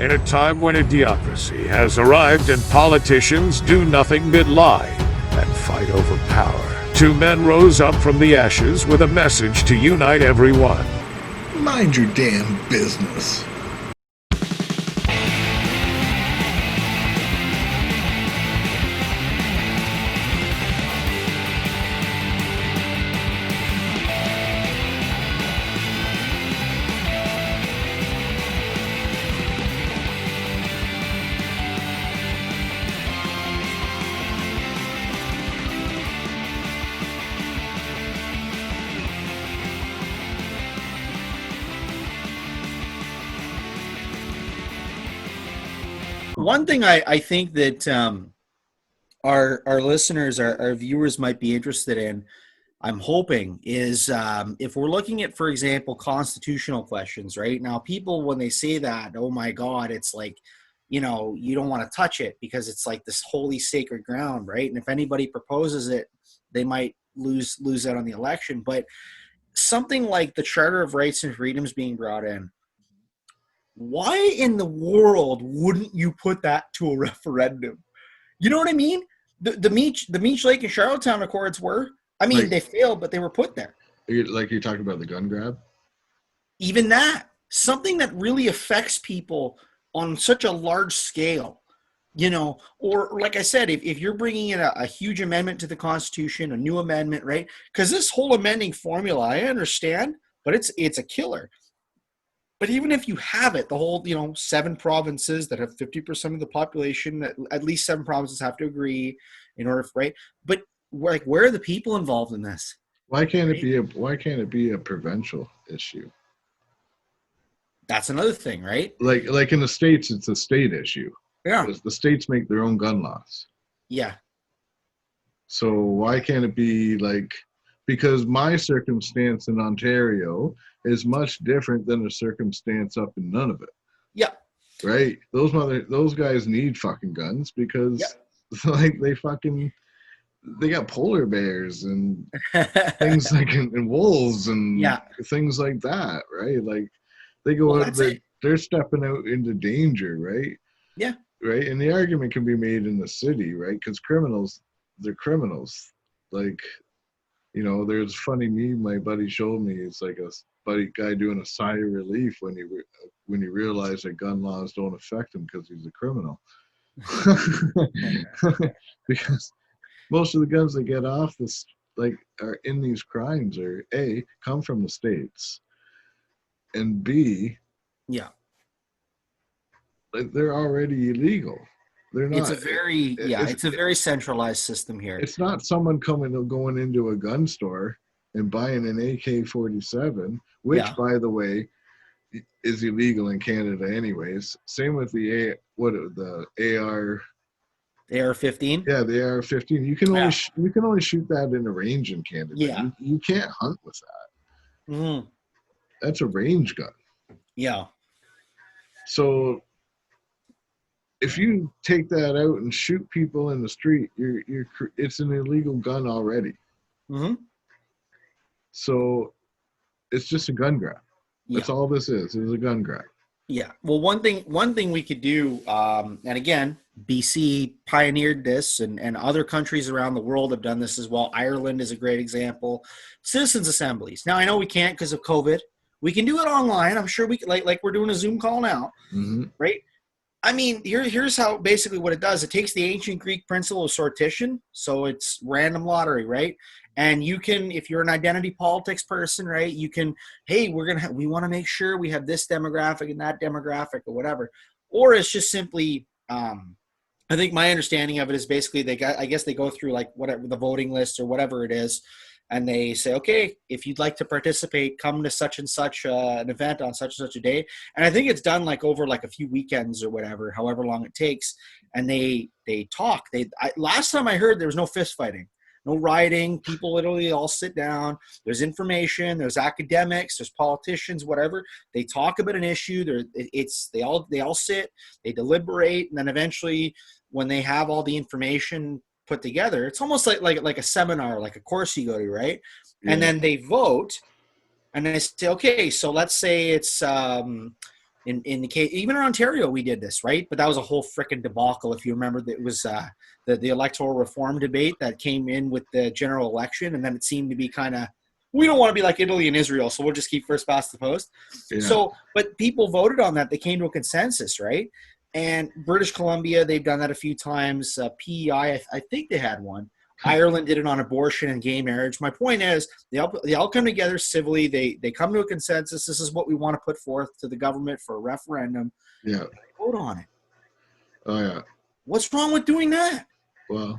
In a time when idiocracy has arrived and politicians do nothing but lie and fight over power, two men rose up from the ashes with a message to unite everyone. Mind your damn business. One thing I think that our listeners, our viewers might be interested in, I'm hoping, is if we're looking at, for example, constitutional questions, right? Now, people, when they say that, oh my God, it's like, you know, you don't want to touch it because it's like this holy sacred ground, right? And if anybody proposes it, they might lose out on the election. But something like the Charter of Rights and Freedoms being brought in, why in the world wouldn't you put that to a referendum? You know what I mean? The Meech Lake and Charlottetown Accords were. I mean, Like- they failed, but they were put there. You're talking about the gun grab? Even that, something that really affects people on such a large scale, you know, or like I said, if you're bringing in a huge amendment to the Constitution, a new amendment, right? Because this whole amending formula, I understand, but it's a killer. But even if you have it, the whole, 7 provinces that have 50% of the population, at least 7 provinces have to agree in order, right? But like, where are the people involved in this? Why can't it be a provincial issue? That's another thing, right? Like in the States, it's a state issue. Yeah. The states make their own gun laws. Yeah. So why can't it be like, because my circumstance in Ontario is much different than a circumstance up in Nunavut. Yeah. Right? Those guys need fucking guns because like they got polar bears and things like and wolves and things like that, right? Like they go out, they're stepping out into danger, right? Yeah. Right? And the argument can be made in the city, right? Because they're criminals. Like, there's a funny meme my buddy showed me. It's like a guy doing a sigh of relief when he realized that gun laws don't affect him because he's a criminal. Because most of the guns that get off this are in these crimes are A, come from the States, and B, like they're already illegal. They're not. It's a very centralized system here. It's not someone going into a gun store and buying an AK-47, which, by the way, is illegal in Canada anyways. Same with the AR. AR-15. Yeah, the AR-15. You can only shoot that in a range in Canada. Yeah, you can't hunt with that. Mm-hmm. That's a range gun. Yeah. So if you take that out and shoot people in the street, it's an illegal gun already. Mm-hmm. So it's just a gun grab. That's all this is a gun grab. Yeah. Well, one thing we could do, and again, BC pioneered this, and other countries around the world have done this as well. Ireland is a great example. Citizens assemblies. Now, I know we can't because of COVID. We can do it online. I'm sure we can, like we're doing a Zoom call now, right? I mean, here's how basically what it does. It takes the ancient Greek principle of sortition, so it's random lottery, right? And you can, if you're an identity politics person, right, you can, hey, we want to make sure we have this demographic and that demographic or whatever. Or it's just simply, I think my understanding of it is basically I guess they go through like whatever the voting list or whatever it is, and they say, okay, if you'd like to participate, come to such and such an event on such and such a day. And I think it's done like over like a few weekends or whatever, however long it takes. And they talk. Last time I heard, there was no fist fighting, no rioting. People literally all sit down. There's information. There's academics. There's politicians. Whatever. They talk about an issue. They all sit. They deliberate, and then eventually, when they have all the information put together, it's almost like a seminar, like a course you go to, right? Yeah. And then they vote, and they say, okay, so let's say it's in the case, even in Ontario, we did this, right? But that was a whole freaking debacle. If you remember, that it was the electoral reform debate that came in with the general election, and then it seemed to be kind of, we don't want to be like Italy and Israel, so we'll just keep first past the post. Yeah. So, but people voted on that. They came to a consensus, right? And British Columbia, they've done that a few times. PEI, I think they had one. Ireland did it on abortion and gay marriage. My point is, they all come together civilly. They come to a consensus. This is what we want to put forth to the government for a referendum. Yeah. Vote on it. Oh, yeah. What's wrong with doing that? Well,